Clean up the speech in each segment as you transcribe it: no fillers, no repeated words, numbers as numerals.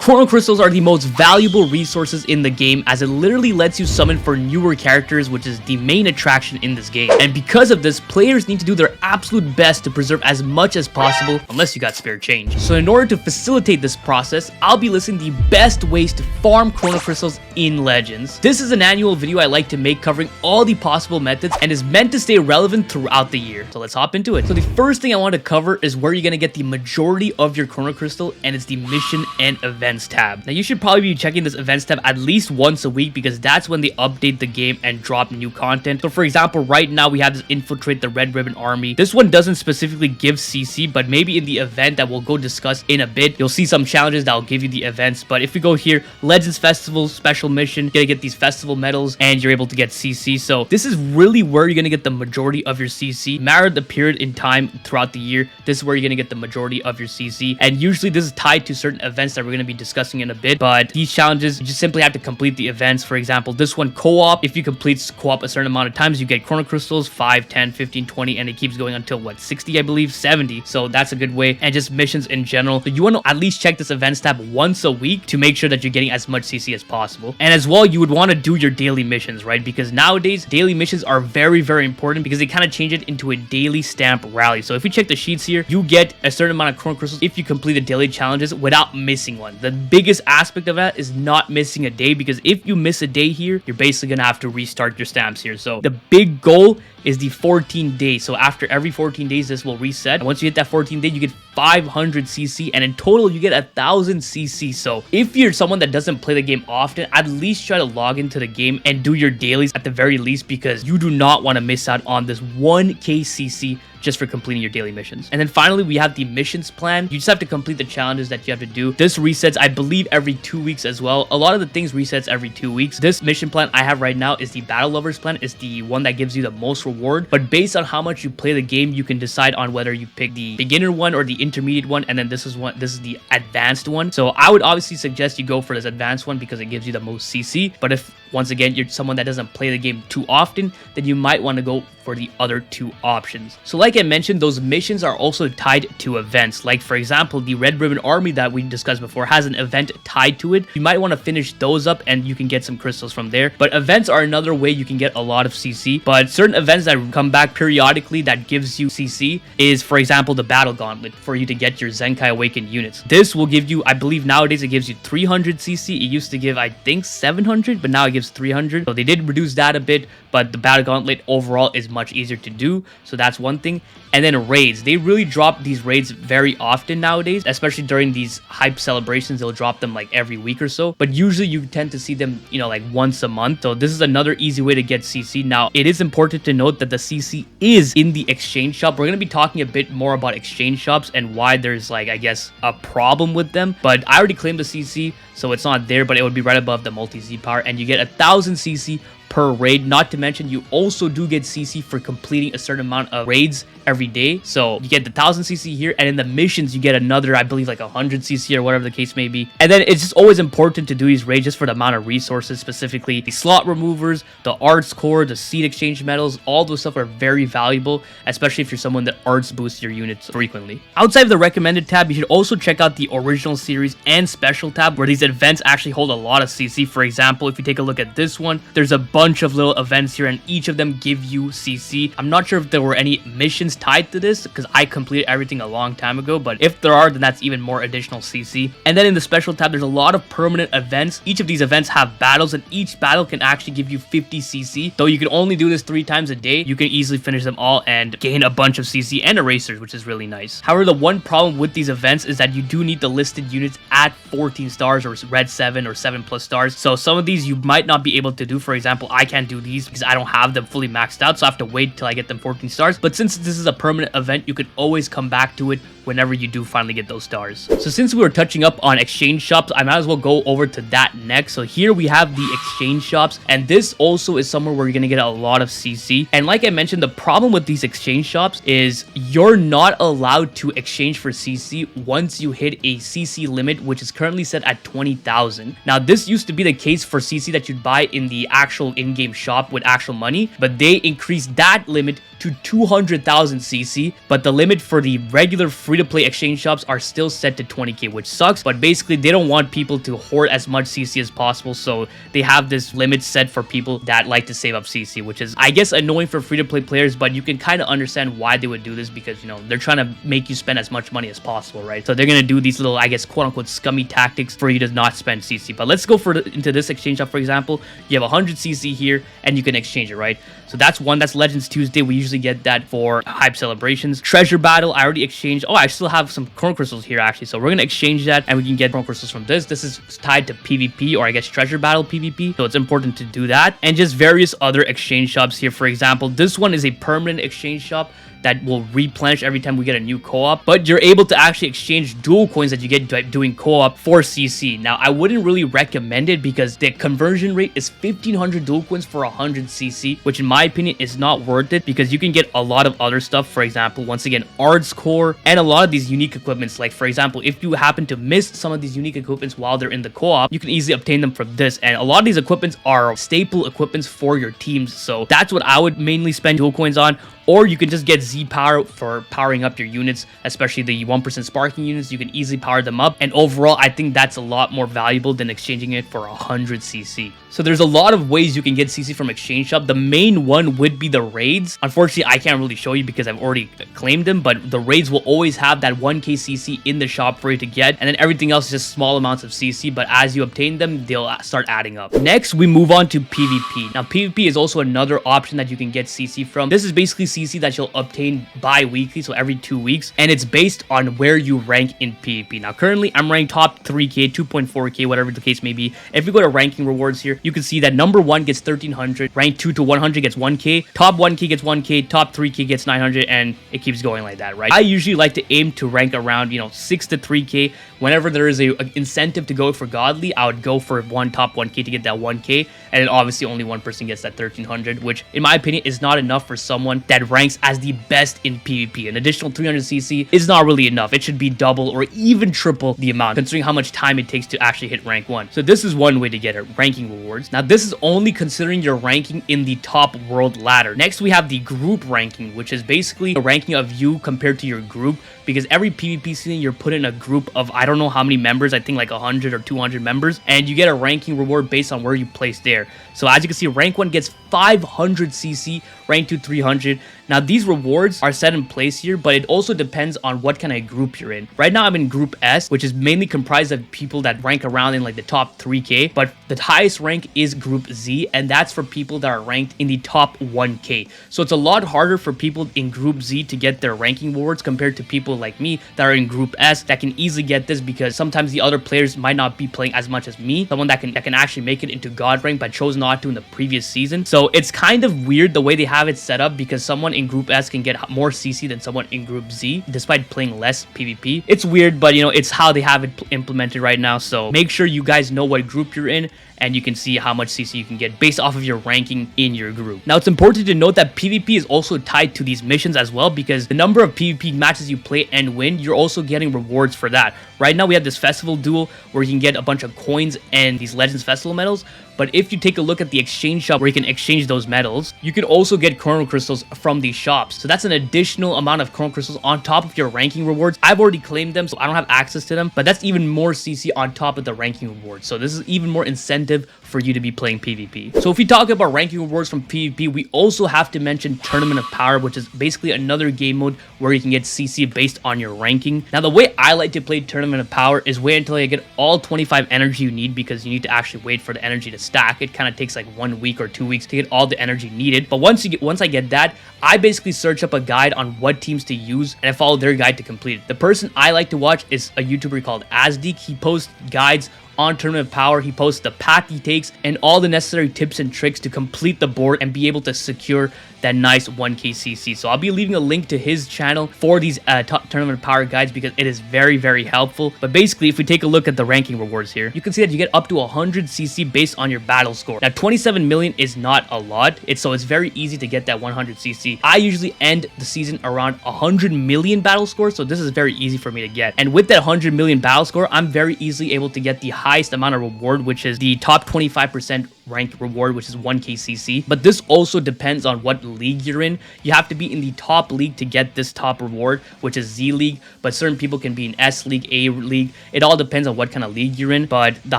Chrono crystals are the most valuable resources in the game, as it literally lets you summon for newer characters, which is the main attraction in this game. And because of this, players need to do their absolute best to preserve as much as possible, unless you got spare change. So in order to facilitate this process, I'll be listing the best ways to farm chrono crystals in Legends. This is an annual video I like to make covering all the possible methods and is meant to stay relevant throughout the year. So let's hop into it. So the first thing I want to cover is where you're going to get the majority of your chrono crystal, and it's the mission and events tab. Now you should probably be checking this events tab at least once a week, because that's when they update the game and drop new content. So for example, right now we have this infiltrate the Red Ribbon Army. This one doesn't specifically give CC, but maybe in the event that we'll go discuss in a bit, you'll see some challenges that will give you the events. But if we go here, Legends Festival special mission, you're gonna get these festival medals and you're able to get CC. So this is really where you're gonna get the majority of your CC. Matter the period in time throughout the year, this is where you're gonna get the majority of your CC. And usually this is tied to certain events that we're gonna be discussing in a bit. But these challenges, you just simply have to complete the events. For example, this one, co-op, if you complete co-op a certain amount of times, you get chrono crystals, 5, 10, 15, 20, and it keeps going until what, 60, I believe, 70. So that's a good way. And just missions in general. So you want to at least check this events tab once a week to make sure that you're getting as much CC as possible. And as well, you would want to do your daily missions, right? Because nowadays, daily missions are very, very important, because they kind of change it into a daily stamp rally. So if you check the sheets here, you get a certain amount of chrono crystals if you complete the daily challenges without missing one. The biggest aspect of that is not missing a day, because if you miss a day here, you're basically gonna have to restart your stamps here. So the big goal is the 14 days. So after every 14 days, this will reset. And once you hit that 14 day, you get 500 CC, and in total, you get 1,000 CC. So if you're someone that doesn't play the game often, at least try to log into the game and do your dailies at the very least, because you do not want to miss out on this 1k CC just for completing your daily missions. And then finally, we have the missions plan. You just have to complete the challenges that you have to do. This resets, I believe, every 2 weeks as well. A lot of the things resets every 2 weeks. This mission plan I have right now is the Battle Lovers plan. It's the one that gives you the most reward. But based on how much you play the game, you can decide on whether you pick the beginner one or the intermediate one. And then this is the advanced one. So I would obviously suggest you go for this advanced one because it gives you the most CC. But if, once again, you're someone that doesn't play the game too often, then you might want to go for the other two options. So like I mentioned, those missions are also tied to events. Like for example, the Red Ribbon Army that we discussed before has an event tied to it. You might want to finish those up and you can get some crystals from there. But events are another way you can get a lot of CC. But certain events that come back periodically that gives you CC is, for example, the Battle Gauntlet for you to get your Zenkai Awakened units. This will give you, I believe nowadays it gives you 300 CC. It used to give, I think, 700, but now it gives 300. So they did reduce that a bit, but the Battle Gauntlet overall is much easier to do. So that's one thing. And then raids. They really drop these raids very often nowadays, especially during these hype celebrations. They'll drop them like every week or so. But usually you tend to see them, like once a month. So this is another easy way to get CC. Now, it is important to note that the CC is in the exchange shop. We're going to be talking a bit more about exchange shops and why there's like, I guess, a problem with them. But I already claimed the CC, so it's not there, but it would be right above the multi-Z power. And you get 1,000 CC per raid. Not to mention, you also do get CC for completing a certain amount of raids every day. So you get the 1,000 CC here, and in the missions you get another, I believe, like 100 CC or whatever the case may be. And then it's just always important to do these raids just for the amount of resources, specifically the slot removers, the arts core, the seed exchange medals. All those stuff are very valuable, especially if you're someone that arts boosts your units frequently. Outside of the recommended tab, you should also check out the original series and special tab, where these events actually hold a lot of CC. For example, if you take a look at this one, there's a bunch of little events here, and each of them give you CC. I'm not sure if there were any missions tied to this, because I completed everything a long time ago, but if there are, then that's even more additional CC. And then in the special tab, there's a lot of permanent events. Each of these events have battles, and each battle can actually give you 50 CC. Though you can only do this 3 times a day, you can easily finish them all and gain a bunch of CC and erasers, which is really nice. However, the one problem with these events is that you do need the listed units at 14 stars or red 7 or 7+ stars. So some of these you might not be able to do. For example, I can't do these because I don't have them fully maxed out, so I have to wait till I get them 14 stars. But since this is a permanent event, you can always come back to it whenever you do finally get those stars. So since we were touching up on exchange shops, I might as well go over to that next. So here we have the exchange shops, and this also is somewhere where you're gonna get a lot of CC. And like I mentioned, the problem with these exchange shops is you're not allowed to exchange for CC once you hit a CC limit, which is currently set at 20,000. Now, this used to be the case for CC that you'd buy in the actual in-game shop with actual money, but they increased that limit to 200,000 CC, but the limit for the regular free-to-play exchange shops are still set to 20k, which sucks, but basically they don't want people to hoard as much CC as possible, so they have this limit set for people that like to save up CC, which is, I guess, annoying for free-to-play players, but you can kind of understand why they would do this, because, you know, they're trying to make you spend as much money as possible, right? So they're gonna do these little, I guess, quote-unquote scummy tactics for you to not spend CC. But let's go into this exchange shop. For example, you have 100 CC here, and you can exchange it, right? So that's one. That's Legends Tuesday. We usually get that for hype celebrations. Treasure battle, I already exchanged. Oh, I still have some chrono crystals here, actually. So we're gonna exchange that, and we can get chrono crystals from this. This is tied to PvP, or I guess treasure battle PvP. So it's important to do that. And just various other exchange shops here. For example, this one is a permanent exchange shop that will replenish every time we get a new co-op, but you're able to actually exchange dual coins that you get doing co-op for CC. Now, I wouldn't really recommend it because the conversion rate is 1500 dual coins for 100 CC, which in my opinion is not worth it, because you can get a lot of other stuff. For example, once again, Arts Core and a lot of these unique equipments. Like, for example, if you happen to miss some of these unique equipments while they're in the co-op, you can easily obtain them from this, and a lot of these equipments are staple equipments for your teams, so that's what I would mainly spend dual coins on. Or you can just get Z power for powering up your units, especially the 1% sparking units. You can easily power them up. And overall, I think that's a lot more valuable than exchanging it for 100 CC. So there's a lot of ways you can get CC from exchange shop. The main one would be the raids. Unfortunately, I can't really show you because I've already claimed them, but the raids will always have that 1k CC in the shop for you to get. And then everything else is just small amounts of CC, but as you obtain them, they'll start adding up. Next, we move on to PvP. Now, PvP is also another option that you can get CC from. This is basically CC that you'll obtain bi-weekly, so every 2 weeks, and it's based on where you rank in PvP. Now, currently, I'm ranked top 3k, 2.4k, whatever the case may be. If you go to ranking rewards here, you can see that number 1 gets 1300, rank 2 to 100 gets 1k, top 1k gets 1k, top 3k gets 900, and it keeps going like that, right? I usually like to aim to rank around, 6 to 3k. Whenever there is a incentive to go for godly, I would go for top 1k to get that 1k, and then obviously only one person gets that 1300, which in my opinion is not enough for someone that ranks as the best in PvP. An additional 300 CC is not really enough. It should be double or even triple the amount, considering how much time it takes to actually hit rank 1. So this is one way to get it, ranking rewards. Now, this is only considering your ranking in the top world ladder. Next, we have the group ranking, which is basically the ranking of you compared to your group, because every PvP season you're put in a group of, I don't know how many members, I think like 100 or 200 members, and you get a ranking reward based on where you place there. So as you can see, rank 1 gets 500 CC, rank 2 300. Now, these rewards are set in place here, but it also depends on what kind of group you're in. Right now, I'm in Group S, which is mainly comprised of people that rank around in like the top 3k, but the highest rank is Group Z, and that's for people that are ranked in the top 1k. So it's a lot harder for people in Group Z to get their ranking rewards compared to people like me that are in Group S that can easily get this, because sometimes the other players might not be playing as much as me, someone that can actually make it into God rank but chose not to in the previous season. So it's kind of weird the way they have it set up, because someone in Group S can get more CC than someone in Group Z despite playing less PvP. It's weird, but it's how they have it implemented right now. So make sure you guys know what group you're in, and you can see how much CC you can get based off of your ranking in your group. Now, it's important to note that PvP is also tied to these missions as well, because the number of PvP matches you play and win, you're also getting rewards for that. Right now, we have this festival duel where you can get a bunch of coins and these Legends Festival medals, but if you take a look at the exchange shop where you can exchange those medals, you can also get chrono crystals from these shops. So that's an additional amount of chrono crystals on top of your ranking rewards. I've already claimed them, so I don't have access to them, but that's even more CC on top of the ranking rewards. So this is even more incentive for you to be playing PvP. So if we talk about ranking rewards from PvP, we also have to mention Tournament of Power, which is basically another game mode where you can get CC based on your ranking. Now, the way I like to play Tournament of Power is wait until you get all 25 energy you need, because you need to actually wait for the energy to stack. It kind of takes like 1 week or 2 weeks to get all the energy needed. But once I get that, I basically search up a guide on what teams to use, and I follow their guide to complete it. The person I like to watch is a YouTuber called Azdeek. He posts guides on Tournament of Power. He posts the path he takes and all the necessary tips and tricks to complete the board and be able to secure that nice 1k CC. So I'll be leaving a link to his channel for these Tournament of Power guides, because it is very, very helpful. But basically, if we take a look at the ranking rewards here, you can see that you get up to 100 CC based on your battle score. Now, 27 million is not a lot. So it's very easy to get that 100 CC. I usually end the season around 100 million battle score, so this is very easy for me to get. And with that 100 million battle score, I'm very easily able to get the highest amount of reward, which is the top 25% rank reward, which is 1k CC. But this also depends on what league you're in. You have to be in the top league to get this top reward, which is Z League, but certain people can be in S League, A League. It all depends on what kind of league you're in, but the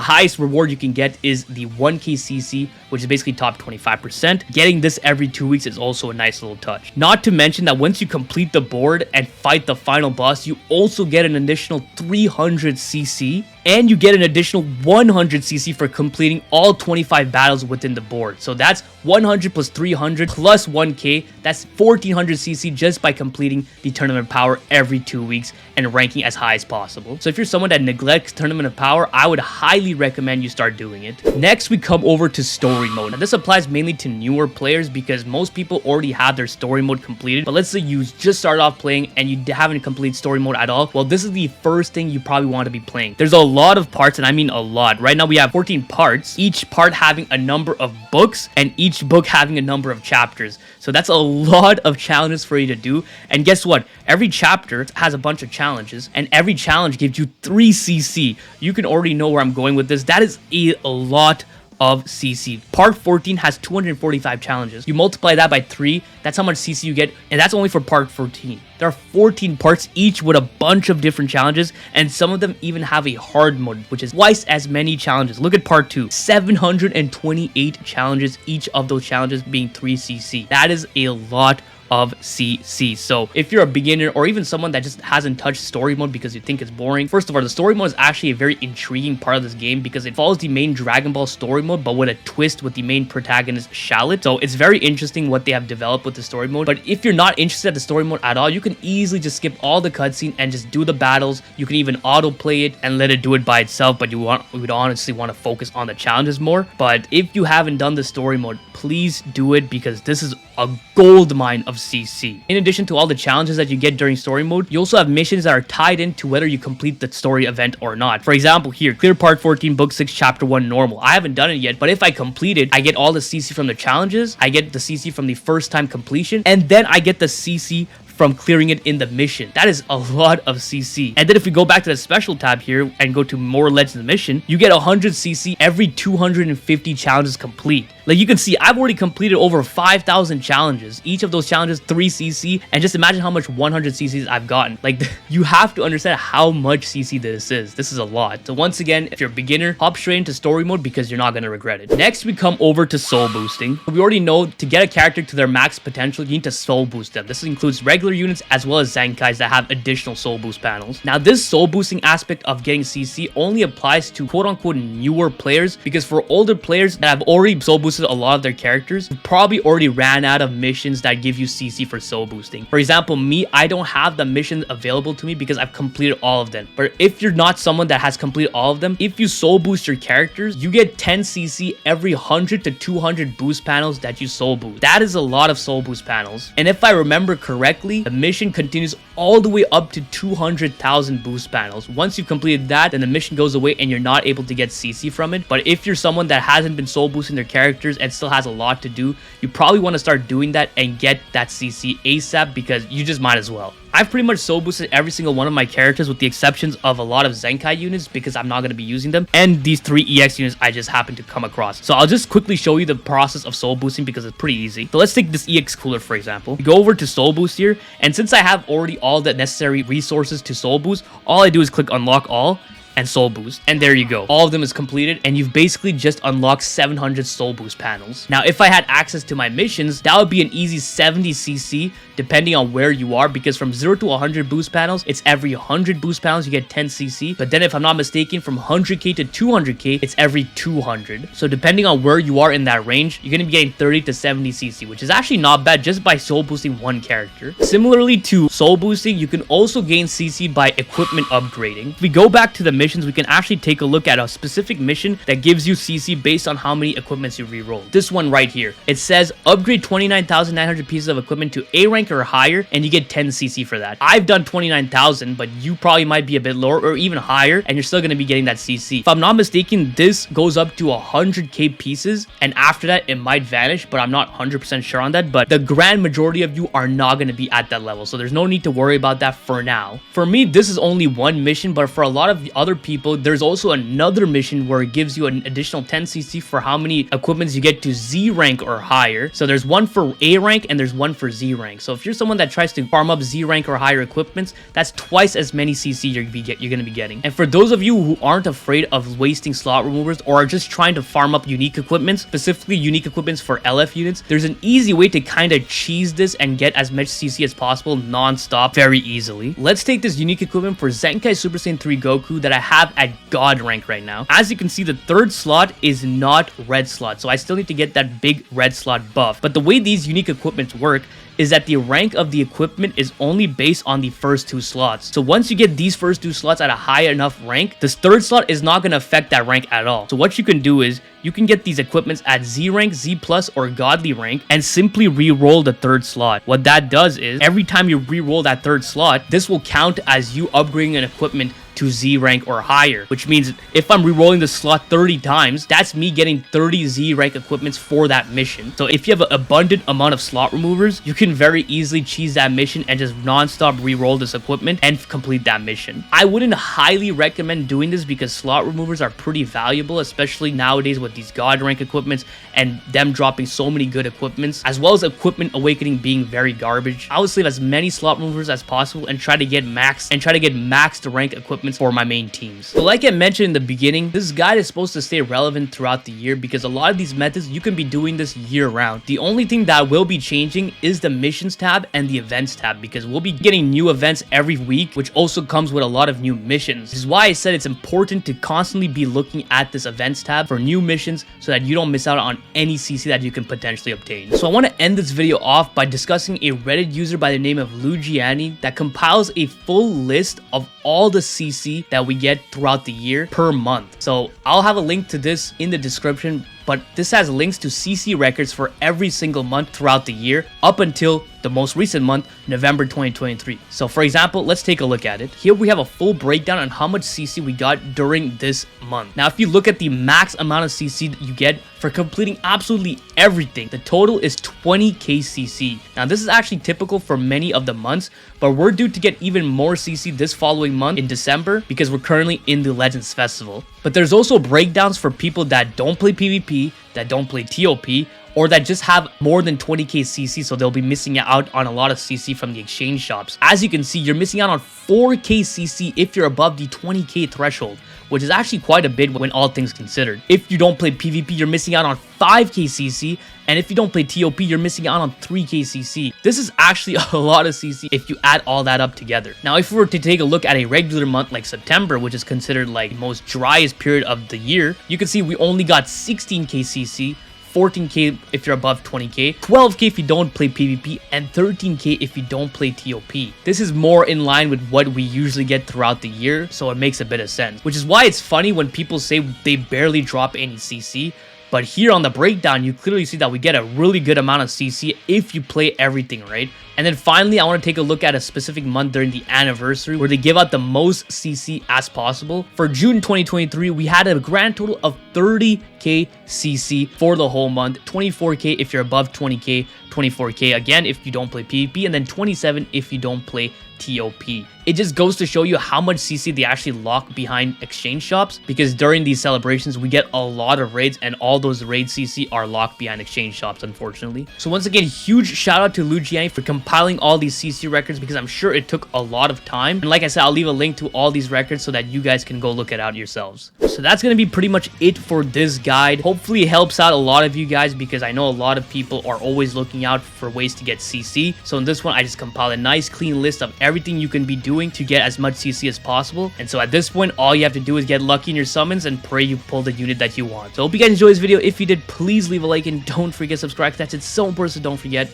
highest reward you can get is the 1k CC, which is basically top 25%. Getting this every 2 weeks is also a nice little touch. Not to mention that once you complete the board and fight the final boss, you also get an additional 300 CC, and you get an additional 100 CC for completing all 25 battles within the board. So that's 100 plus 300 plus 1k. That's 1400 CC just by completing the Tournament of Power every 2 weeks and ranking as high as possible. So if you're someone that neglects Tournament of Power, I would highly recommend you start doing it. Next, we come over to Story Mode. Now, this applies mainly to newer players because most people already have their Story Mode completed. But let's say you just started off playing and you haven't completed Story Mode at all. Well, this is the first thing you probably want to be playing. There's a lot of parts, and I mean a lot. Right now, we have 14 parts, each part having a number of books and each book having a number of chapters. So that's a lot of challenges for you to do. And guess what? Every chapter has a bunch of challenges, and every challenge gives you 3 CC. You can already know where I'm going with this. That is a lot of CC. Part 14 has 245 challenges. You multiply that by 3, that's how much CC you get, and that's only for part 14. There are 14 parts, each with a bunch of different challenges, and some of them even have a hard mode, which is twice as many challenges. Look at part 2, 728 challenges, each of those challenges being 3 CC. That is a lot of CC. So if you're a beginner or even someone that just hasn't touched story mode because you think it's boring, first of all, the story mode is actually a very intriguing part of this game because it follows the main Dragon Ball story mode but with a twist with the main protagonist Shallot. So it's very interesting what they have developed with the story mode. But if you're not interested in the story mode at all, you can easily just skip all the cutscene and just do the battles. You can even autoplay it and let it do it by itself, but you would honestly want to focus on the challenges more. But if you haven't done the story mode, please do it because this is a gold mine of CC. In addition to all the challenges that you get during story mode, you also have missions that are tied into whether you complete the story event or not. For example, here, clear part 14, book 6, chapter 1 normal. I haven't done it yet, but if I complete it, I get all the CC from the challenges, I get the CC from the first time completion, and then I get the CC from clearing it in the mission. That is a lot of CC. And then if we go back to the special tab here and go to more Legends mission, you get 100 CC every 250 challenges complete. Like you can see, I've already completed over 5,000 challenges. Each of those challenges 3 CC, and just imagine how much 100 CCs I've gotten. Like you have to understand how much CC this is. This is a lot. So once again, if you're a beginner, hop straight into story mode because you're not going to regret it. Next, we come over to soul boosting. We already know to get a character to their max potential, you need to soul boost them. This includes regular units as well as Zenkais that have additional soul boost panels. Now, this soul boosting aspect of getting CC only applies to quote-unquote newer players, because for older players that have already soul boosted a lot of their characters, you probably already ran out of missions that give you CC for soul boosting. For example, me, I don't have the missions available to me because I've completed all of them. But if you're not someone that has completed all of them, if you soul boost your characters, you get 10 CC every 100 to 200 boost panels that you soul boost. That is a lot of soul boost panels. And if I remember correctly, the mission continues all the way up to 200,000 boost panels. Once you've completed that, then the mission goes away and you're not able to get CC from it. But if you're someone that hasn't been soul boosting their characters and still has a lot to do, you probably want to start doing that and get that CC ASAP because you just might as well. I've pretty much soul boosted every single one of my characters with the exceptions of a lot of Zenkai units because I'm not going to be using them, and these 3 EX units I just happened to come across. So I'll just quickly show you the process of soul boosting because it's pretty easy. So let's take this EX cooler for example. Go over to soul boost here, and since I have already all the necessary resources to soul boost, all I do is click unlock all and soul boost, and there you go. All of them is completed, and you've basically just unlocked 700 soul boost panels. Now, if I had access to my missions, that would be an easy 70 CC depending on where you are, because from 0 to 100 boost panels, it's every 100 boost panels you get 10 CC. But then if I'm not mistaken, from 100k to 200k, it's every 200. So depending on where you are in that range, you're going to be getting 30 to 70 CC, which is actually not bad just by soul boosting one character. Similarly to soul boosting, you can also gain CC by equipment upgrading. If we go back to the missions, we can actually take a look at a specific mission that gives you CC based on how many equipments you reroll. This one right here, it says upgrade 29,900 pieces of equipment to A rank or higher, and you get 10 CC for that. I've done 29,000, but you probably might be a bit lower or even higher, and you're still going to be getting that CC. If I'm not mistaken, this goes up to 100k pieces, and after that, it might vanish, but I'm not 100% sure on that. But the grand majority of you are not going to be at that level, so there's no need to worry about that for now. For me, this is only one mission, but for a lot of the other other people, there's also another mission where it gives you an additional 10 CC for how many equipments you get to Z rank or higher. So there's one for A rank and there's one for Z rank. So if you're someone that tries to farm up Z rank or higher equipments, that's twice as many CC you're going to be getting. And for those of you who aren't afraid of wasting slot removers or are just trying to farm up unique equipments, specifically unique equipments for LF units, there's an easy way to kind of cheese this and get as much CC as possible non-stop very easily. Let's take this unique equipment for Zenkai Super Saiyan 3 Goku that I have at God rank right now. As you can see, the third slot is not red slot, so I still need to get that big red slot buff. But the way these unique equipments work is that the rank of the equipment is only based on the first two slots. So once you get these first two slots at a high enough rank, this third slot is not going to affect that rank at all. So what you can do is you can get these equipments at Z rank, Z plus, or godly rank and simply re-roll the third slot. What that does is every time you re-roll that third slot, this will count as you upgrading an equipment to Z rank or higher, which means if I'm re-rolling the slot 30 times, that's me getting 30 Z rank equipments for that mission. So if you have an abundant amount of slot removers, you can very easily cheese that mission and just non-stop re-roll this equipment and complete that mission. I wouldn't highly recommend doing this because slot removers are pretty valuable, especially nowadays with these god rank equipments and them dropping so many good equipments, as well as equipment awakening being very garbage. I would save as many slot removers as possible and try to get maxed rank equipment for my main teams. So like I mentioned in the beginning, this guide is supposed to stay relevant throughout the year because a lot of these methods you can be doing this year round. The only thing that will be changing is the missions tab and the events tab because we'll be getting new events every week, which also comes with a lot of new missions. This is why I said it's important to constantly be looking at this events tab for new missions so that you don't miss out on any CC that you can potentially obtain. So I want to end this video off by discussing a Reddit user by the name of Lugiani that compiles a full list of all the CC that we get throughout the year per month. So I'll have a link to this in the description, but this has links to CC records for every single month throughout the year up until the most recent month, November 2023. So for example, let's take a look at it. Here we have a full breakdown on how much CC we got during this month. Now, if you look at the max amount of CC that you get for completing absolutely everything, the total is 20k CC. Now, this is actually typical for many of the months, but we're due to get even more CC this following month in December because we're currently in the Legends Festival. But there's also breakdowns for people that don't play PvP, that don't play TOP, or that just have more than 20k CC, so they'll be missing out on a lot of CC from the exchange shops. As you can see, you're missing out on 4k CC if you're above the 20k threshold, which is actually quite a bit when all things considered. If you don't play PvP, you're missing out on 5k CC, and if you don't play TOP, you're missing out on 3k CC. This is actually a lot of CC if you add all that up together. Now, if we were to take a look at a regular month like September, which is considered like the most driest period of the year, you can see we only got 16k CC, 14k if you're above 20k, 12k if you don't play PvP, and 13k if you don't play TOP. This is more in line with what we usually get throughout the year, so it makes a bit of sense. Which is why it's funny when people say they barely drop any CC, but here on the breakdown, you clearly see that we get a really good amount of CC if you play everything right. And then finally, I want to take a look at a specific month during the anniversary where they give out the most CC as possible. For June 2023, we had a grand total of 30k CC for the whole month, 24k if you're above 20k, 24k again if you don't play PvP, and then 27 if you don't play TOP. It just goes to show you how much CC they actually lock behind exchange shops, because during these celebrations we get a lot of raids and all those raid CC are locked behind exchange shops, unfortunately. So once again, huge shout out to Lugiani for compiling all these CC records, because I'm sure it took a lot of time. And like I said, I'll leave a link to all these records so that you guys can go look it out yourselves. So that's going to be pretty much it for this guide. Hopefully it helps out a lot of you guys, because I know a lot of people are always looking out for ways to get CC. So in this one, I just compiled a nice clean list of everything you can be doing to get as much CC as possible. And so at this point, all you have to do is get lucky in your summons and pray you pull the unit that you want. So I hope you guys enjoyed this video. If you did, please leave a like and don't forget to subscribe. That's it, so important, so don't forget.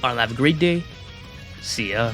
Alright, have a great day. See ya.